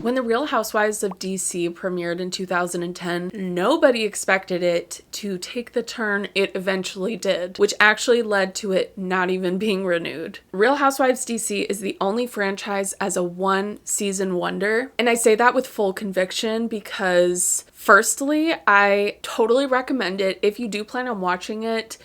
When the Real Housewives of DC premiered in 2010, nobody expected it to take the turn it eventually did, which actually led to it not even being renewed. Real Housewives DC is the only franchise as a one-season wonder, and I say that with full conviction because firstly, I totally recommend it if you do plan on watching it.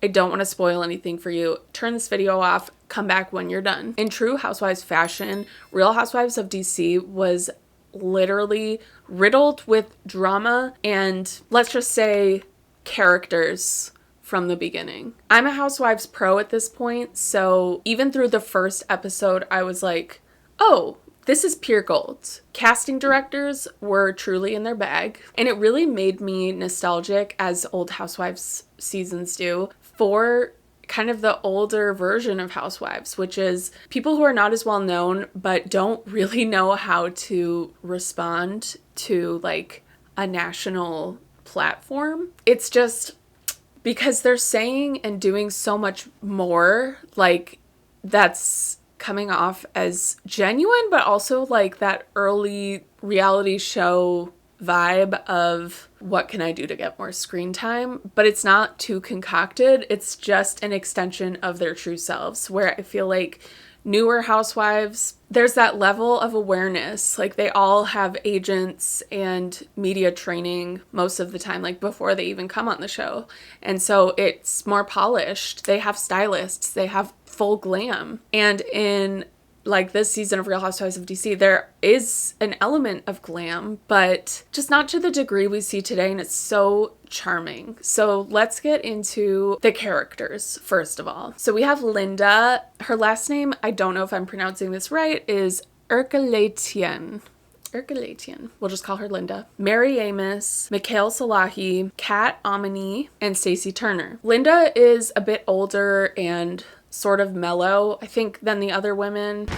I don't want to spoil anything for you. Turn this video off, come back when you're done. In true Housewives fashion, Real Housewives of DC was literally riddled with drama and, let's just say, characters from the beginning. I'm a Housewives pro at this point, so even through the first episode, I was like, oh, this is pure gold. Casting directors were truly in their bag, and it really made me nostalgic, as old Housewives seasons do, for kind of the older version of Housewives, which is people who are not as well known but don't really know how to respond to like a national platform. It's just because they're saying and doing so much more, like that's coming off as genuine, but also like that early reality show vibe of what can I do to get more screen time, but it's not too concocted. It's just an extension of their true selves, where I feel like newer housewives, there's that level of awareness. Like they all have agents and media training most of the time, like before they even come on the show. And so it's more polished. They have stylists, they have full glam. And in like this season of Real Housewives of DC, there is an element of glam, but just not to the degree we see today, and it's so charming. So let's get into the characters first of all. So we have Linda. Her last name, I don't know if I'm pronouncing this right, is Erkalatian. We'll just call her Linda. Mary Amos, Mikhail Salahi, Kat Amini, and Stacey Turner. Linda is a bit older and sort of mellow, I think, than the other women.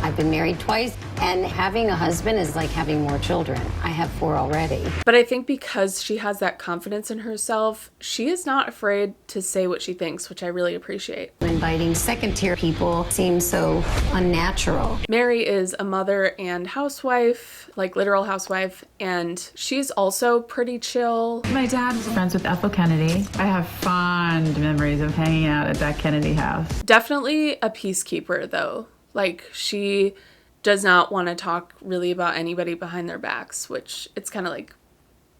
I've been married twice, and having a husband is like having more children. I have 4 already. But I think because she has that confidence in herself, she is not afraid to say what she thinks, which I really appreciate. Inviting second-tier people seems so unnatural. Mary is a mother and housewife, like literal housewife, and she's also pretty chill. My dad was friends with Ethel Kennedy. I have fond memories of hanging out at that Kennedy house. Definitely a peacekeeper, though. Like, she does not want to talk really about anybody behind their backs, which it's kind of like,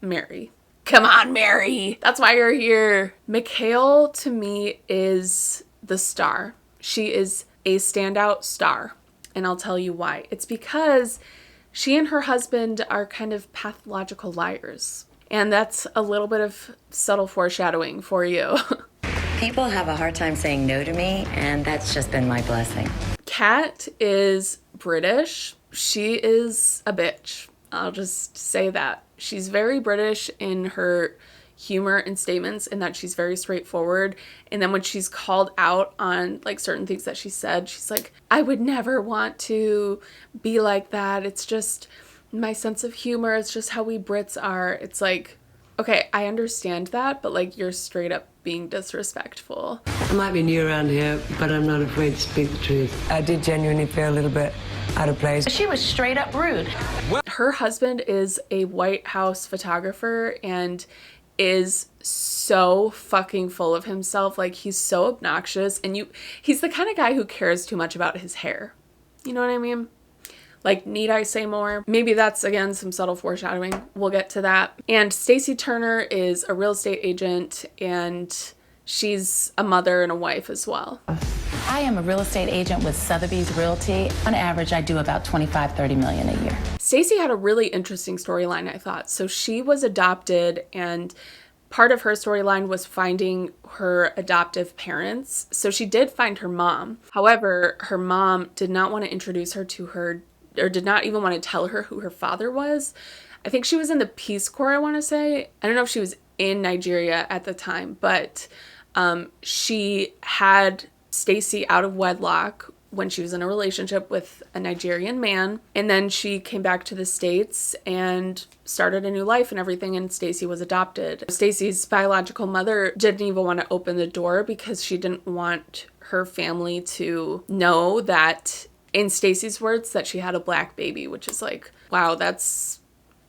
Mary. Come on, Mary! That's why you're here. Mikhail, to me, is the star. She is a standout star, and I'll tell you why. It's because she and her husband are kind of pathological liars, and that's a little bit of subtle foreshadowing for you. People have a hard time saying no to me, and that's just been my blessing. Kat is British. She is a bitch. I'll just say that. She's very British in her humor and statements, in that she's very straightforward. And then when she's called out on like certain things that she said, she's like, I would never want to be like that. It's just my sense of humor. It's just how we Brits are. It's like, okay, I understand that, but like you're straight up being disrespectful. I might be new around here, but I'm not afraid to speak the truth. I did genuinely feel a little bit out of place. She was straight up rude. Her husband is a White House photographer and is so fucking full of himself. Like, he's so obnoxious, and he's the kind of guy who cares too much about his hair. You know what I mean? Like, need I say more? Maybe that's, again, some subtle foreshadowing. We'll get to that. And Stacey Turner is a real estate agent, and she's a mother and a wife as well. I am a real estate agent with Sotheby's Realty. On average, I do about 25-30 million a year. Stacey had a really interesting storyline, I thought. So she was adopted, and part of her storyline was finding her adoptive parents. So she did find her mom. However, her mom did not want to introduce her to her, or did not even want to tell her who her father was. I think she was in the Peace Corps, I want to say. I don't know if she was in Nigeria at the time, but she had Stacey out of wedlock when she was in a relationship with a Nigerian man, and then she came back to the States and started a new life and everything, and Stacey was adopted. Stacey's biological mother didn't even want to open the door because she didn't want her family to know that in Stacey's words, that she had a black baby, which is like, wow, that's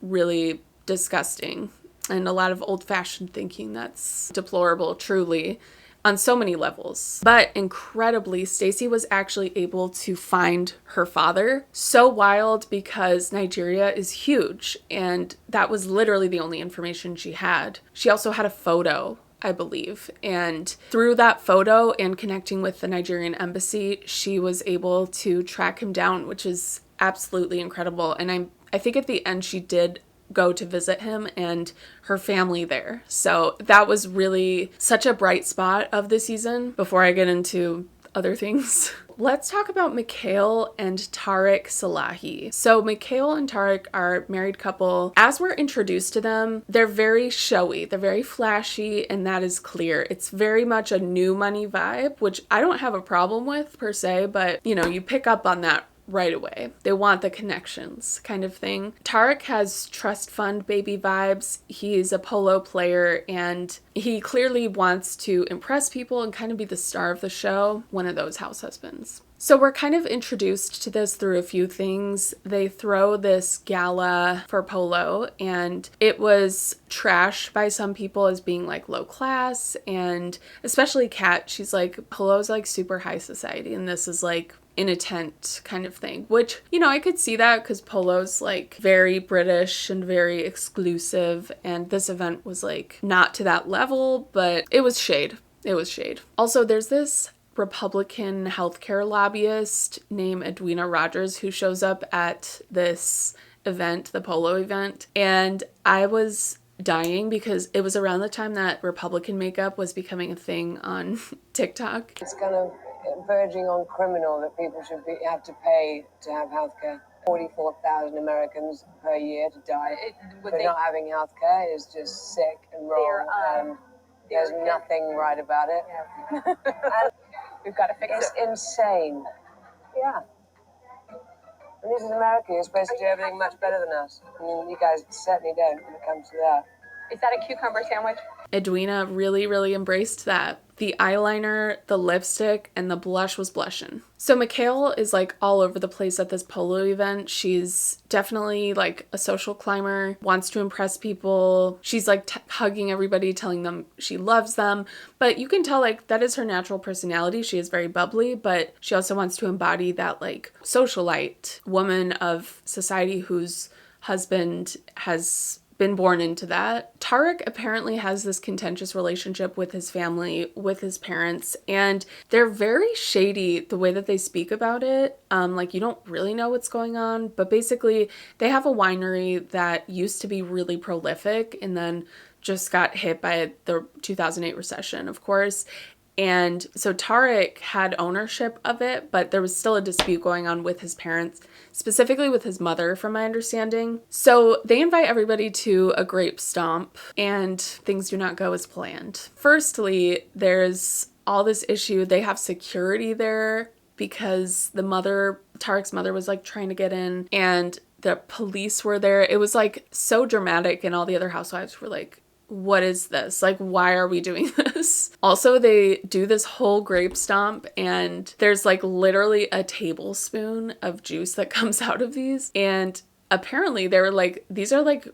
really disgusting. And a lot of old-fashioned thinking that's deplorable, truly, on so many levels. But incredibly, Stacey was actually able to find her father. So wild, because Nigeria is huge, and that was literally the only information she had. She also had a photo, I believe, and through that photo and connecting with the Nigerian embassy, she was able to track him down, which is absolutely incredible. And I think at the end she did go to visit him and her family there. So that was really such a bright spot of the season. Before I get into other things, let's talk about Mikhail and Tariq Salahi. So Mikhail and Tariq are a married couple. As we're introduced to them, they're very showy, they're very flashy, and that is clear. It's very much a new money vibe, which I don't have a problem with per se, but you know, you pick up on that right away. They want the connections kind of thing. Tariq has trust fund baby vibes. He's a polo player and he clearly wants to impress people and kind of be the star of the show, one of those house husbands. So we're kind of introduced to this through a few things. They throw this gala for polo and it was trashed by some people as being like low class, and especially Kat, she's like, polo's like super high society and this is like in a tent kind of thing, which, you know, I could see that because polo's like very British and very exclusive, and this event was like not to that level, but it was shade. It was shade. Also, there's this Republican healthcare lobbyist named Edwina Rogers who shows up at this event, the polo event, and I was dying because it was around the time that Republican makeup was becoming a thing on TikTok. It's kind of verging on criminal that people should have to pay to have healthcare. 44,000 Americans per year to die for not having healthcare is just sick and wrong, and there's nothing right about it. And we've got to fix it. It's insane. Yeah. And this is America. You're supposed to do everything much better than us. I mean, you guys certainly don't when it comes to that. Is that a cucumber sandwich? Edwina really, really embraced that. The eyeliner, the lipstick, and the blush was blushing. So Mikhail is like all over the place at this polo event. She's definitely like a social climber, wants to impress people. She's like hugging everybody, telling them she loves them. But you can tell like that is her natural personality. She is very bubbly, but she also wants to embody that like socialite woman of society whose husband has been born into that. Tariq apparently has this contentious relationship with his family, with his parents, and they're very shady the way that they speak about it. Like you don't really know what's going on, but basically they have a winery that used to be really prolific and then just got hit by the 2008 recession, of course. And so Tariq had ownership of it, but there was still a dispute going on with his parents, specifically with his mother, from my understanding. So they invite everybody to a grape stomp, and things do not go as planned. Firstly, there's all this issue. They have security there because Tariq's mother was like trying to get in, and the police were there. It was like so dramatic, and all the other housewives were like, what is this? Like, why are we doing this? Also, they do this whole grape stomp and there's like literally a tablespoon of juice that comes out of these. And apparently they were like, these are like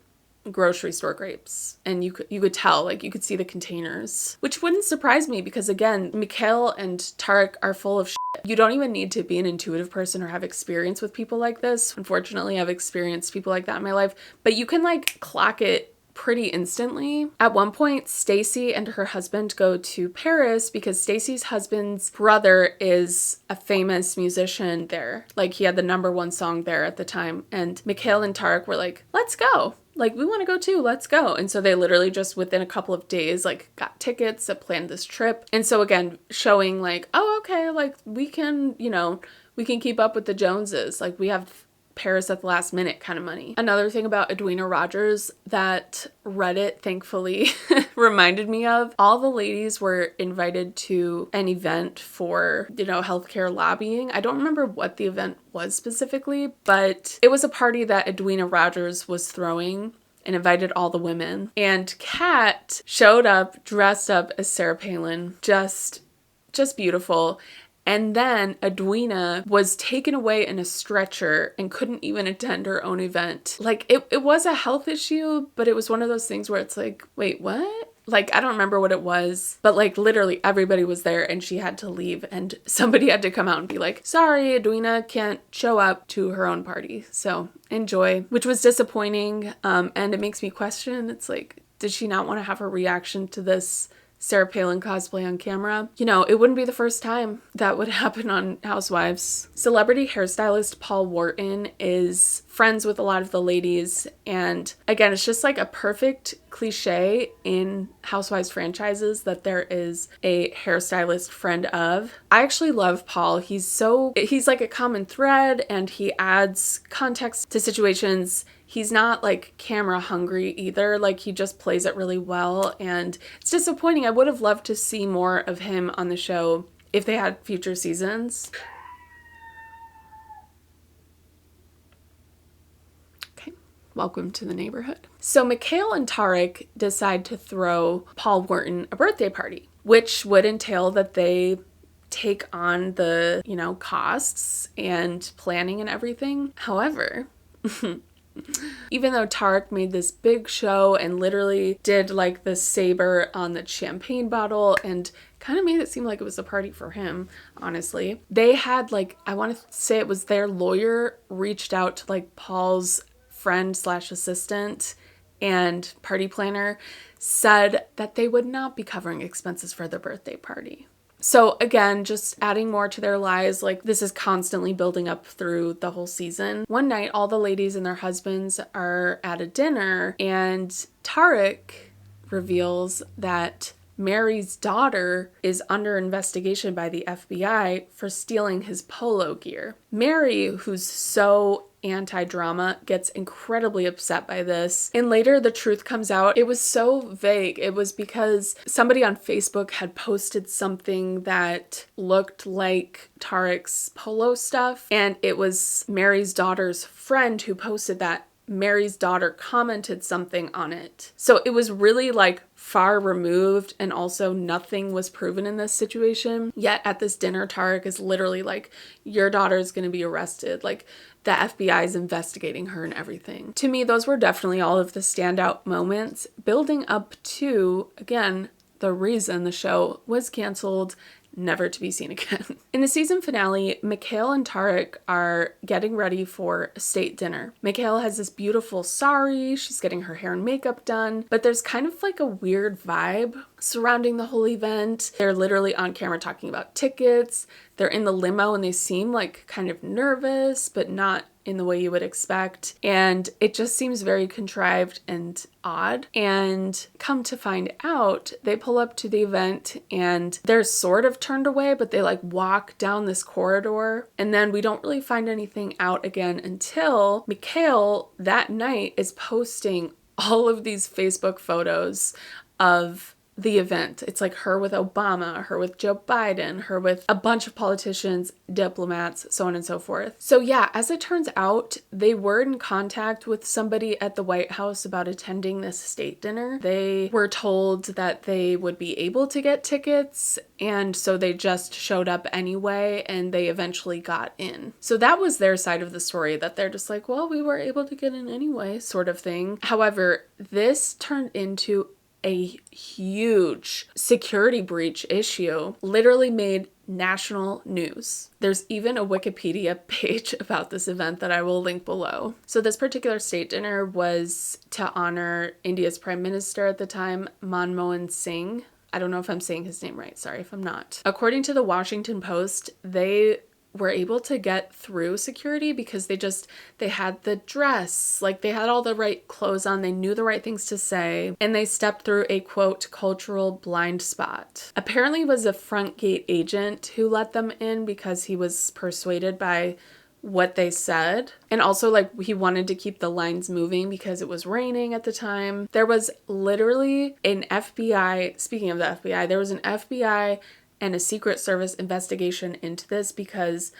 grocery store grapes. And you could tell, like you could see the containers, which wouldn't surprise me because again, Mikhail and Tariq are full of shit. You don't even need to be an intuitive person or have experience with people like this. Unfortunately, I've experienced people like that in my life, but you can like clock it pretty instantly. At one point, Stacey and her husband go to Paris because Stacey's husband's brother is a famous musician there. Like he had the #1 song there at the time. And Mikhail and Tariq were like, let's go. Like, we want to go too, let's go. And so they literally just within a couple of days, like got tickets that planned this trip. And so again, showing like, oh, okay, like we can, we can keep up with the Joneses. Like we have Paris at the last minute kind of money. Another thing about Edwina Rogers that Reddit thankfully reminded me of, all the ladies were invited to an event for, healthcare lobbying. I don't remember what the event was specifically, but it was a party that Edwina Rogers was throwing and invited all the women. And Kat showed up dressed up as Sarah Palin, just beautiful. And then Edwina was taken away in a stretcher and couldn't even attend her own event. Like, it was a health issue, but it was one of those things where it's like, wait, what? Like, I don't remember what it was, but like literally everybody was there and she had to leave and somebody had to come out and be like, sorry, Edwina can't show up to her own party. So enjoy, which was disappointing. And it makes me question, it's like, did she not want to have her reaction to this Sarah Palin cosplay on camera? You know, it wouldn't be the first time that would happen on Housewives. Celebrity hairstylist Paul Wharton is friends with a lot of the ladies, and again, it's just like a perfect cliche in Housewives franchises that there is a hairstylist friend of. I actually love Paul. He's like a common thread, and he adds context to situations. He's not like camera hungry either. Like, he just plays it really well, and it's disappointing. I would have loved to see more of him on the show if they had future seasons. Okay, welcome to the neighborhood. So Mikhail and Tarek decide to throw Paul Wharton a birthday party, which would entail that they take on the, costs and planning and everything. However, even though Tarek made this big show and literally did like the saber on the champagne bottle and kind of made it seem like it was a party for him, honestly, they had like, I want to say it was their lawyer reached out to like Paul's friend / assistant and party planner, said that they would not be covering expenses for the birthday party. So again, just adding more to their lies, like this is constantly building up through the whole season. One night, all the ladies and their husbands are at a dinner, and Tarek reveals that Mary's daughter is under investigation by the FBI for stealing his polo gear. Mary, who's so anti-drama, gets incredibly upset by this. And later the truth comes out. It was so vague. It was because somebody on Facebook had posted something that looked like Tarek's polo stuff, and it was Mary's daughter's friend who posted that. Mary's daughter commented something on it. So it was really like far removed, and also nothing was proven in this situation. Yet at this dinner, Tarek is literally like, your daughter is going to be arrested. Like, the FBI is investigating her and everything. To me, those were definitely all of the standout moments building up to, again, the reason the show was canceled, never to be seen again. In the season finale, Mikhail and Tarek are getting ready for a state dinner. Mikhail has this beautiful sari, she's getting her hair and makeup done, but there's kind of like a weird vibe surrounding the whole event. They're literally on camera talking about tickets. They're in the limo and they seem like kind of nervous, but not in the way you would expect. And it just seems very contrived and odd. And come to find out, they pull up to the event and they're sort of turned away, but they like walk down this corridor. And then we don't really find anything out again until Mikhail that night is posting all of these Facebook photos of the event. It's like her with Obama, her with Joe Biden, her with a bunch of politicians, diplomats, so on and so forth. So yeah, as it turns out, they were in contact with somebody at the White House about attending this state dinner. They were told that they would be able to get tickets, and so they just showed up anyway, and they eventually got in. So that was their side of the story, that they're just like, well, we were able to get in anyway, sort of thing. However, this turned into a huge security breach issue, literally made national news. There's even a Wikipedia page about this event that I will link below. So this particular state dinner was to honor India's Prime Minister at the time, Manmohan Singh. I don't know if I'm saying his name right. Sorry if I'm not. According to the Washington Post, they were able to get through security because they had the dress, like they had all the right clothes on, they knew the right things to say, and they stepped through a quote cultural blind spot. Apparently it was a front gate agent who let them in because he was persuaded by what they said, and also like he wanted to keep the lines moving because it was raining at the time. There was literally an FBI, speaking of the FBI, there was an FBI and a Secret Service investigation into this, because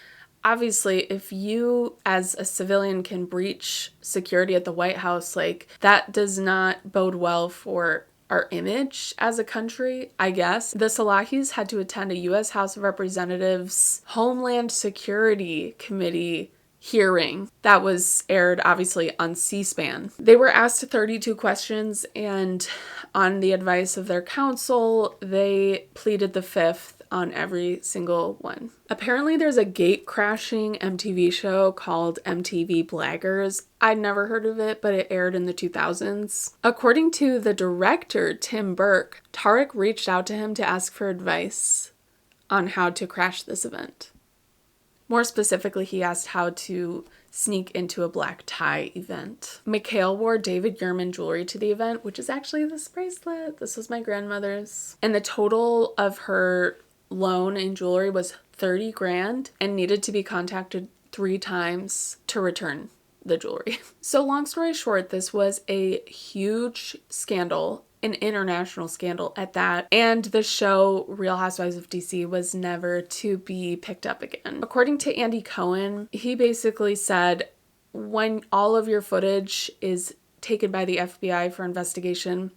obviously if you as a civilian can breach security at the White House, like that does not bode well for our image as a country, I guess. The Salahis had to attend a U.S. House of Representatives Homeland Security Committee hearing that was aired obviously on C-SPAN. They were asked 32 questions, and on the advice of their counsel, they pleaded the fifth on every single one. Apparently there's a gate crashing MTV show called MTV Blaggers. I'd never heard of it, but it aired in the 2000s. According to the director, Tim Burke, Tarek reached out to him to ask for advice on how to crash this event. More specifically, he asked how to sneak into a black tie event. Mikhail wore David Yurman jewelry to the event, which is actually this bracelet. This was my grandmother's. And the total of her loan in jewelry was 30 grand and needed to be contacted 3 times to return the jewelry. So long story short, this was a huge scandal, an international scandal at that, and the show Real Housewives of DC was never to be picked up again. According to Andy Cohen, he basically said, when all of your footage is taken by the FBI for investigation,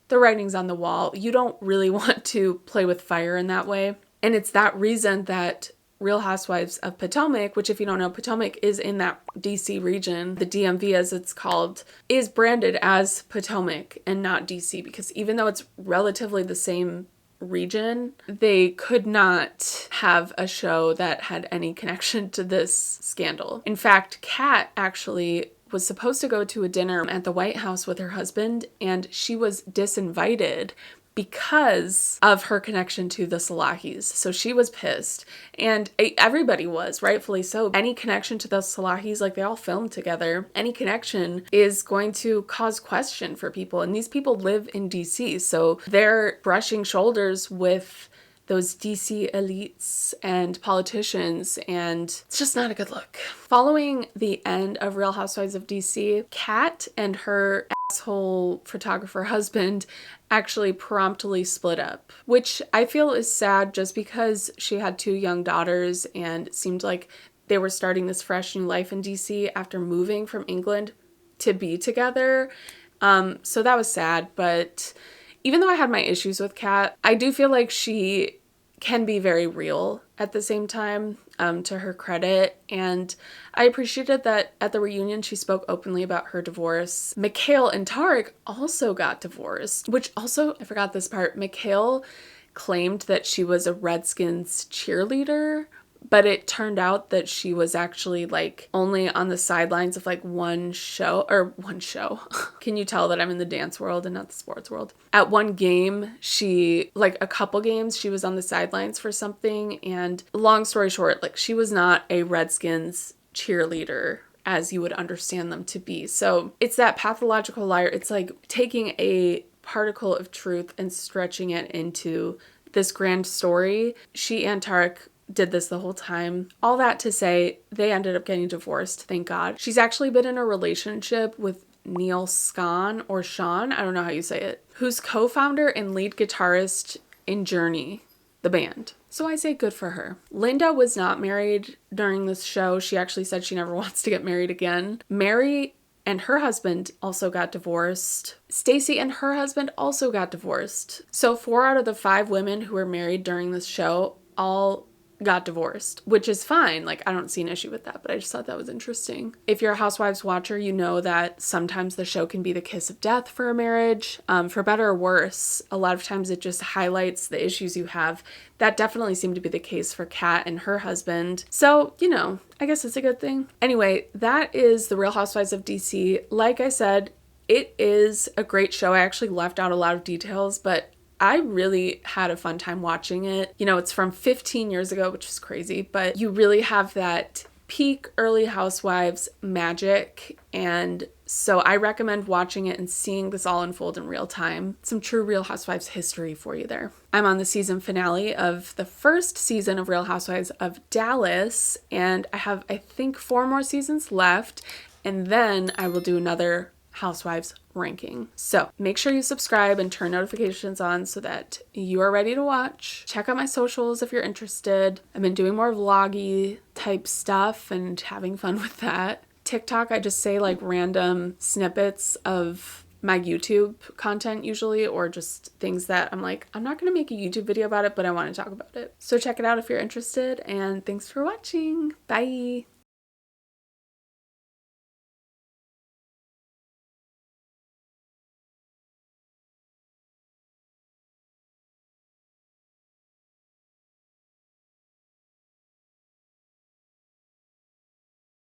the writing's on the wall. You don't really want to play with fire in that way. And it's that reason that Real Housewives of Potomac, which if you don't know, Potomac is in that DC region, the DMV as it's called, is branded as Potomac and not DC, because even though it's relatively the same region, they could not have a show that had any connection to this scandal. In fact, Kat actually was supposed to go to a dinner at the White House with her husband, and she was disinvited because of her connection to the Salahis. So she was pissed, and everybody was, rightfully so. Any connection to the Salahis, like they all filmed together, any connection is going to cause question for people, and these people live in DC, so they're brushing shoulders with those DC elites and politicians, and it's just not a good look. Following the end of Real Housewives of DC, Kat and her asshole photographer husband actually promptly split up, which I feel is sad just because she had 2 young daughters and it seemed like they were starting this fresh new life in DC after moving from England to be together. So that was sad, but even though I had my issues with Kat, I do feel like she can be very real at the same time, to her credit. And I appreciated that at the reunion, she spoke openly about her divorce. Mikhail and Tarek also got divorced, which also, I forgot this part, Mikhail claimed that she was a Redskins cheerleader, but it turned out that she was actually like only on the sidelines of like one show. Can you tell that I'm in the dance world and not the sports world? At one game, a couple games, she was on the sidelines for something. And long story short, like she was not a Redskins cheerleader as you would understand them to be. So it's that pathological liar. It's like taking a particle of truth and stretching it into this grand story. She and Tarek did this the whole time. All that to say, they ended up getting divorced, thank God. She's actually been in a relationship with Neil Scahn, or Sean, I don't know how you say it, who's co-founder and lead guitarist in Journey, the band. So I say good for her. Linda was not married during this show. She actually said she never wants to get married again. Mary and her husband also got divorced. Stacy and her husband also got divorced. So 4 out of the 5 women who were married during this show all got divorced, which is fine. Like, I don't see an issue with that, but I just thought that was interesting. If you're a Housewives watcher, you know that sometimes the show can be the kiss of death for a marriage. For better or worse, a lot of times it just highlights the issues you have. That definitely seemed to be the case for Kat and her husband. So, I guess it's a good thing. Anyway, that is the Real Housewives of DC. Like I said, it is a great show. I actually left out a lot of details, but I really had a fun time watching it. It's from 15 years ago, which is crazy, but you really have that peak early Housewives magic. And so I recommend watching it and seeing this all unfold in real time. Some true Real Housewives history for you there. I'm on the season finale of the first season of Real Housewives of Dallas, and I have, I think, 4 more seasons left, and then I will do another Housewives ranking. So make sure you subscribe and turn notifications on so that you are ready to watch. Check out my socials if you're interested. I've been doing more vloggy type stuff and having fun with that. TikTok, I just say like random snippets of my YouTube content usually, or just things that I'm like, I'm not going to make a YouTube video about it, but I want to talk about it. So check it out if you're interested, and thanks for watching. Bye.